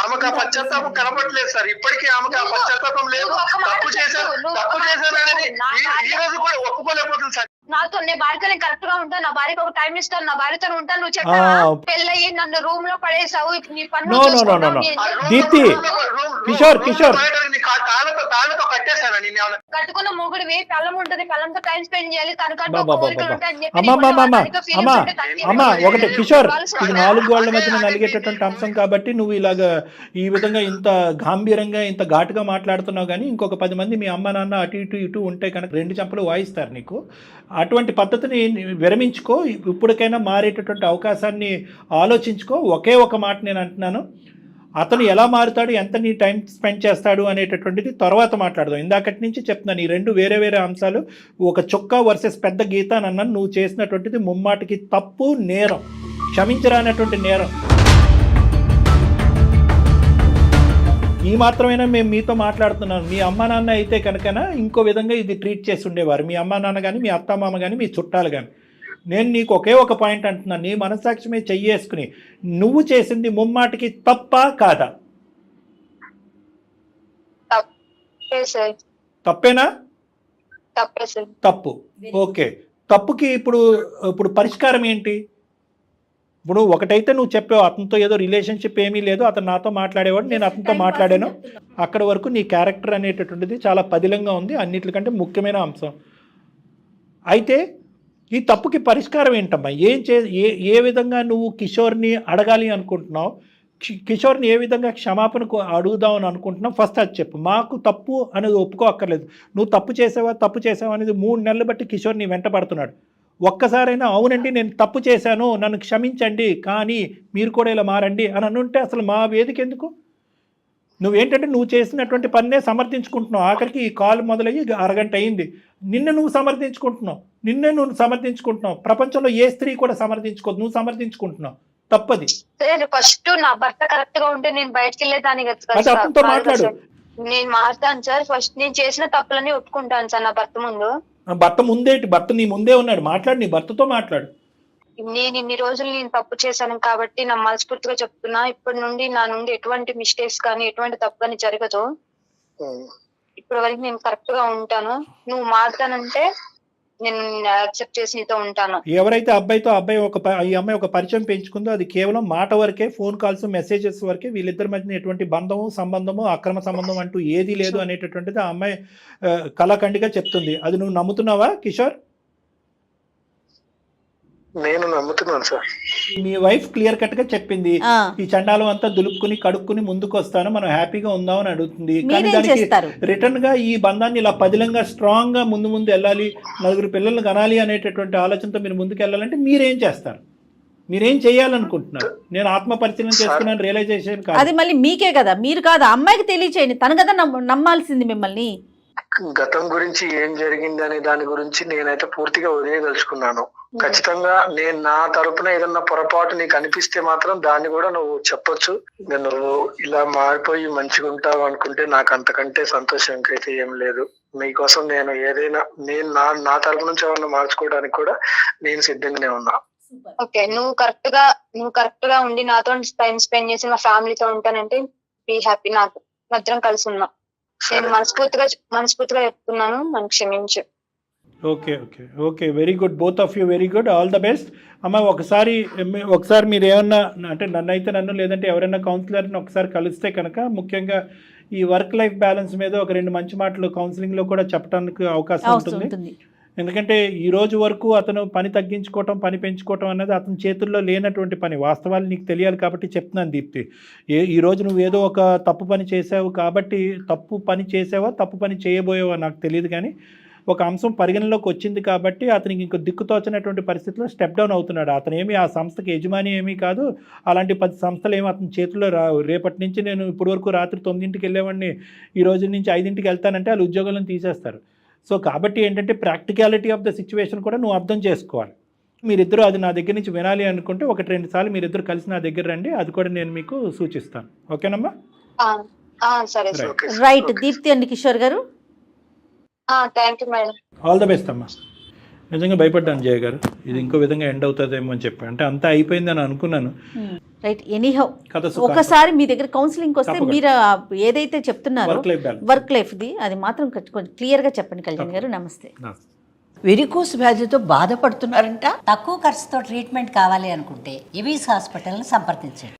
ఆమెకు పశ్చాత్తాపం కనబడలేదు సార్, ఇప్పటికీ ఆమెకు ఆ పశ్చాత్తాపం లేదు. తప్పు చేశానని ఈ రోజు కూడా ఒప్పుకోలేకపోతుంది సార్. నాతో నీ భార్యతో నేను కరెక్ట్ గా ఉంటాను, నా భార్యకు ఒక టైం ఇస్తాను, నా భార్యతో ఉంటాను. నువ్వు చెప్పా పెళ్ళయి నన్ను రూమ్ లో పడేసావు, నీ పన్ను దీప్తి, కిషోర్ కట్టుకున్న మొగుడివి పెళ్ళం ఉంటుంది, పెళ్ళంతో టైం స్పెండ్ చేయాలి, తనకంటూ ఒకటి కిషోర్, ఇది 4 గోళ్ల మధ్యన నలిగేటటువంటి అంశం కాబట్టి నువ్వు ఇలాగా ఈ విధంగా ఇంత గాంభీరంగా ఇంత ఘాటుగా మాట్లాడుతున్నావు. కానీ ఇంకొక 10 మంది మీ అమ్మ నాన్న అటు ఇటు ఉంటే కనుక 2 చెంపలు వాయిస్తారు నీకు. అటువంటి పద్ధతిని విరమించుకో, ఇప్పటికైనా మారేటటువంటి అవకాశాన్ని ఆలోచించుకో. ఒకే ఒక మాట నేను అంటున్నాను, అతను ఎలా మారుతాడు, ఎంత నీ టైం స్పెండ్ చేస్తాడు అనేటటువంటిది తర్వాత మాట్లాడదాం. ఇందాకటి నుంచి చెప్తున్నాను, ఈ 2 వేరే అంశాలు. ఒక చుక్క వర్సెస్ పెద్ద గీత అని అన్నాను. నువ్వు చేసినటువంటిది ముమ్మాటికి తప్పు, నేరం, క్షమించరానటువంటి నేరం. ఈ మాత్రమైనా మేము మీతో మాట్లాడుతున్నాను. మీ అమ్మ నాన్న అయితే కనుకనా ఇంకో విధంగా ఇది ట్రీట్ చేసి ఉండేవారు. మీ అమ్మ నాన్న కానీ, మీ అత్తమామ కానీ, మీ చుట్టాలు కానీ. నేను నీకు ఒకే ఒక పాయింట్ అంటున్నాను, నీ మనస్సాక్షి మీద చెయ్యేసుకుని నువ్వు చేసింది ముమ్మాటికి తప్పా కాదా? తప్పేనా? తప్పు. ఓకే, తప్పుకి ఇప్పుడు పరిష్కారం ఏంటి? ఇప్పుడు ఒకటైతే నువ్వు చెప్పావు, అతనితో ఏదో రిలేషన్షిప్ ఏమీ లేదు, అతను నాతో మాట్లాడేవాడు, నేను అతనితో మాట్లాడాను. అక్కడ వరకు నీ క్యారెక్టర్ అనేటటువంటిది చాలా పదిలంగా ఉంది, అన్నిటికంటే ముఖ్యమైన అంశం. అయితే ఈ తప్పుకి పరిష్కారం ఏంటమ్మా? ఏ విధంగా నువ్వు కిషోర్ని అడగాలి అనుకుంటున్నావు? కిషోర్ని ఏ విధంగా క్షమాపణకు అడుగుదామని అనుకుంటున్నావు? ఫస్ట్ అది చెప్పు. మాకు తప్పు అనేది ఒప్పుకోక్కర్లేదు. నువ్వు తప్పు చేసావా అనేది 3 నెలలు బట్టి కిషోర్ నీ వెంట పడుతున్నాడు. ఒక్కసారైనా అవునండి నేను తప్పు చేశాను, నన్ను క్షమించండి, కానీ మీరు కూడా ఇలా మారండి అని అనుంటే అసలు మా వేదిక ఎందుకు? నువ్వేంటంటే నువ్వు చేసినటువంటి పన్నే సమర్థించుకుంటున్నావు. ఆఖరికి ఈ కాల్ మొదలయ్యి 1 అరగంట అయింది. నువ్వు సమర్థించుకుంటున్నావు. ప్రపంచంలో ఏ స్త్రీ కూడా సమర్థించుకోదు, నువ్వు సమర్థించుకుంటున్నావు. తప్పది. ఫస్ట్ నా భర్త కరెక్ట్ గా ఉంటే నేను బయటకు వెళ్ళేదాన్ని కదా అది సార్. అతనితో మాట్లాడు. నేను మారుతాను సార్. ఫస్ట్ నేను చేసిన తప్పులని ఒప్పుకుంటాను సార్ నా భర్త ముందు. భర్త ముందేంటి, భర్త నీ ముందే ఉన్నాడు, మాట్లాడు, నీ భర్తతో మాట్లాడు. నేను ఇన్ని రోజులు నేను తప్పు చేశాను కాబట్టి నా మనస్ఫూర్తిగా చెప్తున్నా, ఇప్పటి నుండి నా నుండి ఎటువంటి మిస్టేక్స్ కానీ ఎటువంటి తప్పు కానీ జరగదు. ఇప్పటి వరకు నేను కరెక్ట్ గా ఉంటాను. నువ్వు మారుతానంటే నేను యాక్సెప్ట్ చేసి నీతో ఉంటాను. ఎవరైతే అబ్బాయితో ఈ అమ్మాయి ఒక పరిచయం పెంచుకుందో అది కేవలం మాట వరకే, ఫోన్ కాల్స్ మెసేజెస్ వరకే. వీళ్ళిద్దరి మధ్య ఎటువంటి బంధము సంబంధము అక్రమ సంబంధం అంటూ ఏది లేదు అనేటటువంటిది ఆ అమ్మాయి కళాఖండిగా చెప్తుంది. అది నువ్వు నమ్ముతున్నావా కిషోర్? నేను నమ్ముతున్నాను సార్. మీ వైఫ్ క్లియర్ కట్ గా చెప్పింది, ఈ చండాలం అంతా దులుపుకుని కడుక్కుని ముందుకు వస్తాను, మనం హ్యాపీగా ఉందాం అని అడుగుతుంది. కానీ దానికి రిటర్న్ గా ఈ బంధాన్ని ఇలా పదిలంగా స్ట్రాంగ్ గా ముందు వెళ్ళాలి, నలుగురు పిల్లల్ని కనాలి అనేటటువంటి ఆలోచనతో మీరు ముందుకు వెళ్ళాలంటే మీరేం చేస్తారు? మీరేం చేయాలనుకుంటున్నారు? నేను ఆత్మ పరిశీలన చేసుకున్నాను, రియలైజేషన్ కాదు. అది మళ్ళీ మీకే కదా, మీరు కాదు అమ్మాయికి తెలియచేయండి, తను కదా నమ్మాల్సింది మిమ్మల్ని. గతం గురించి ఏం జరిగింది అనే దాని గురించి నేనైతే పూర్తిగా వదిలేదలుచుకున్నాను. ఖచ్చితంగా నేను నా తరపున ఏదన్నా పొరపాటు నీకు అనిపిస్తే మాత్రం దాన్ని కూడా నువ్వు చెప్పొచ్చు. నువ్వు ఇలా మారిపోయి మంచిగా ఉంటావు అనుకుంటే నాకు అంతకంటే సంతోషం అయితే ఏం లేదు. మీకోసం నేను ఏదైనా నా తరపు నుంచి ఏమన్నా మార్చుకోవడానికి కూడా నేను సిద్ధంగానే ఉన్నా. ఓకే, నువ్వు కరెక్ట్ గా ఉండి నాతో టైం స్పెండ్ చేసి మా ఫ్యామిలీతో ఉంటానంటే బీ హ్యాపీ. నాకు మధ్యం కలిసి ఉన్నాం. నేను మనస్ఫూర్తిగా చెప్తున్నాను, నన్ను క్షమించు. Okay okay okay, very good, both of you, very good, all the best. అమ్మ ఒకసారి మీరు ఏమన్నా అంటే నన్ను లేదంటే ఎవరైనా కౌన్సిలర్ని ఒకసారి కలిస్తే కనుక ముఖ్యంగా ఈ వర్క్ లైఫ్ బ్యాలెన్స్ మీద ఒక 2 మంచి మాటలు కౌన్సిలింగ్లో కూడా చెప్పడానికి అవకాశం ఉంటుంది. ఎందుకంటే ఈ రోజు వరకు అతను పని తగ్గించుకోవటం, పని పెంచుకోవటం అనేది అతని చేతుల్లో లేనటువంటి పని. వాస్తవాలు నీకు తెలియాలి కాబట్టి చెప్తున్నాను దీప్తి. ఈ రోజు నువ్వు ఏదో ఒక తప్పు పని చేసావు కాబట్టి తప్పు పని చేసావా తప్పు పని చేయబోయావా నాకు తెలియదు, కానీ ఒక అంశం పరిగణలోకి వచ్చింది కాబట్టి అతనికి ఇంకో దిక్కుతోచినటువంటి పరిస్థితిలో స్టెప్ డౌన్ అవుతున్నాడు. అతను ఏమి ఆ సంస్థకి యజమాని ఏమీ కాదు. అలాంటి 10 సంస్థలు ఏమి అతని చేతుల్లో రావు. రేపటి నుంచి నేను ఇప్పటి వరకు రాత్రి 9ంటికి వెళ్ళేవాడిని, ఈ రోజు నుంచి 5ంటికి వెళ్తానంటే వాళ్ళు ఉద్యోగాలను తీసేస్తారు. సో కాబట్టి ఏంటంటే ప్రాక్టికాలిటీ ఆఫ్ ద సిచ్యువేషన్ కూడా నువ్వు అర్థం చేసుకోవాలి. మీరిద్దరూ అది నా దగ్గర నుంచి వినాలి అనుకుంటే 1-2 సార్లు మీరిద్దరు కలిసి నా దగ్గర రండి, అది కూడా నేను మీకు సూచిస్తాను. ఓకేనమ్మా? సరే రైట్ దీప్తి అండి కిషోర్ గారు. Thank you madam. All the best అమ్మా. నిజంగా భయపడ్డాను జయ గారు, ఇది ఇంకో విధంగా ఎండ్ అవుతుందేమో అని చెప్పి. అంటే అంతా అయిపోయిందని అనుకున్నాను. రైట్, ఎనీహౌ ఒకసారి మీ దగ్గర కౌన్సిలింగ్ వస్తే మీరు ఏదైతే చెప్తున్నారో వర్క్ లైఫ్ది అది మాత్రం కొంచెం క్లియర్గా చెప్పండి. కళ్యాణ్ గారు నమస్తే. వెరికోస్ వ్యాధితో బాధపడుతున్నారంట. తక్కువ ఖర్చుతో ట్రీట్మెంట్ కావాలి అనుకుంటే ఎవిస్ హాస్పిటల్ని సంప్రదించండి.